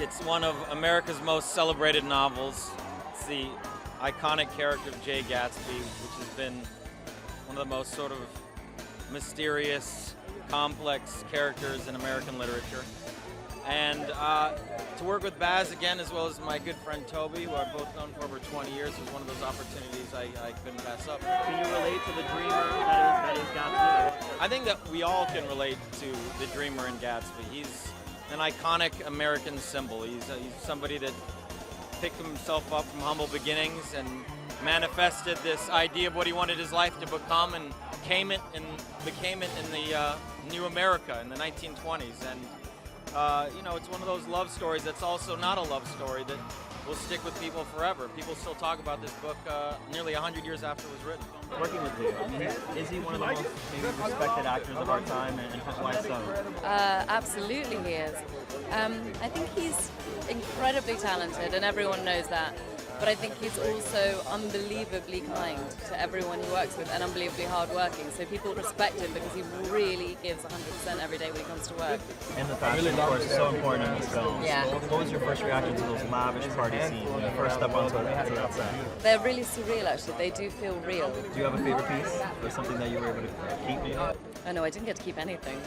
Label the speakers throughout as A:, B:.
A: It's one of America's most celebrated novels. It's the iconic character of Jay Gatsby, which has been one of the most sort of mysterious, complex characters in American literature. And to work with Baz again, as well as my good friend Toby, who I've both known for over 20 years, was one of those opportunities I couldn't pass up.
B: Can you relate to the dreamer that is Gatsby?
A: I think that we all can relate to the dreamer in Gatsby. He's an iconic American symbol. He's somebody that picked himself up from humble beginnings and manifested this idea of what he wanted his life to become, and became it in the new America in the 1920s. And it's one of those love stories that's also not a love story that will stick with people forever. People still talk about this book nearly 100 years after it was written.
B: Working with Leo, I mean, is he one of the most maybe respected actors of our time, and why so?
C: Absolutely he is. I think he's incredibly talented, and everyone knows that. But I think he's also unbelievably kind to everyone he works with, and unbelievably hardworking. So people respect him because he really gives 100% every day when he comes to work.
B: And the fashion, of course, is so important in these films.
C: Yeah.
B: What was your first reaction to those lavish party scenes when you first step onto that set?
C: They're really surreal, actually. They do feel real.
B: Do you have a favorite piece, or something that you were able to keep maybe?
C: Oh no, I didn't get to keep anything.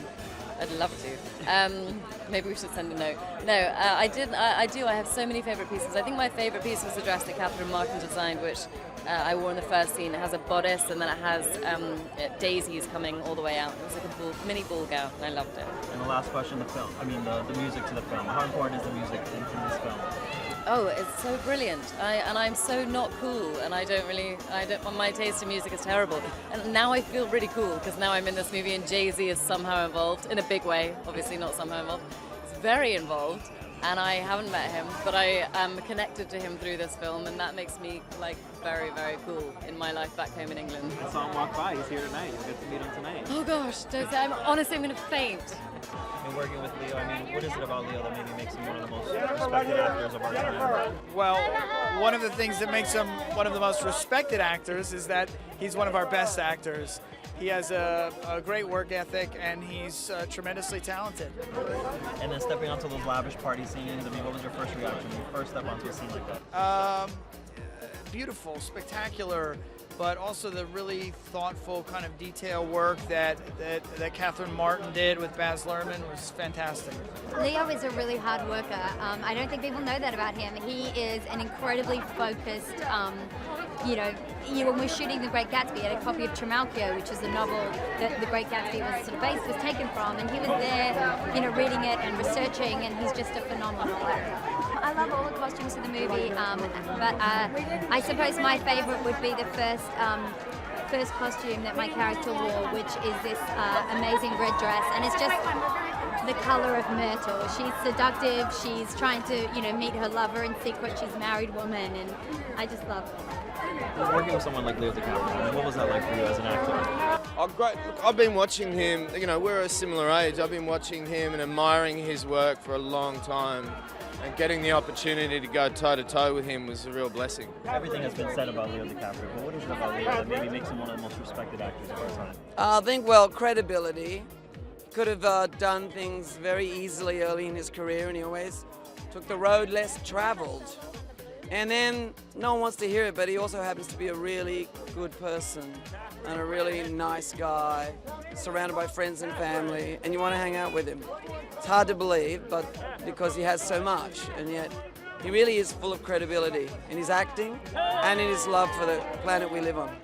C: I'd love to. Maybe we should send a note. No, I do. I have so many favorite pieces. I think my favorite piece was the dress that Catherine Martin designed, which I wore in the first scene. It has a bodice, and then it has daisies coming all the way out. It was like a mini ball gown, and I loved it.
B: And the last question, the music to the film. How important is the music in this film?
C: Oh, it's so brilliant. And I'm so not cool, and my taste in music is terrible. And now I feel really cool, because now I'm in this movie and Jay-Z is somehow involved, in a big way, obviously not somehow involved. He's very involved, and I haven't met him, but I am connected to him through this film, and that makes me very, very cool in my life back home in England.
B: I saw him walk by, he's here tonight, you get to meet him tonight.
C: Oh gosh, don't say, honestly, I'm going to faint.
B: And working with Leo, I mean, what is it about Leo that maybe makes him one of the most respected actors of our time?
D: Well, one of the things that makes him one of the most respected actors is that he's one of our best actors. He has a great work ethic, and he's tremendously talented.
B: And then stepping onto those lavish party scenes, I mean, what was your first reaction when you first stepped onto a scene like that?
D: Beautiful, spectacular, but also the really thoughtful kind of detail work that Catherine Martin did with Baz Luhrmann was fantastic.
E: Leo is a really hard worker. I don't think people know that about him. He is an incredibly focused, when we're shooting The Great Gatsby, he had a copy of Trimalchio, which is a novel that The Great Gatsby was taken from, and he was there, reading it and researching, and he's just a phenomenal actor. I love all the costumes in the movie, but I suppose my favorite would be the first costume that my character wore, which is this amazing red dress, and it's just the color of myrtle. She's seductive, she's trying to, meet her lover in secret, she's a married woman, and I just love her.
B: Working with someone like Leo DiCaprio, what was that like for you as an actor?
F: Oh, great. Look, I've been watching him, we're a similar age. I've been watching him and admiring his work for a long time. And getting the opportunity to go toe-to-toe with him was a real blessing.
B: Everything has been said about Leo DiCaprio, but what is it about Leo that maybe makes him one of the most respected actors of our time?
G: I think, credibility. Could have done things very easily early in his career, and he always took the road less traveled. And then, no one wants to hear it, but he also happens to be a really good person and a really nice guy, surrounded by friends and family, and you want to hang out with him. It's hard to believe, but because he has so much, and yet he really is full of credibility in his acting and in his love for the planet we live on.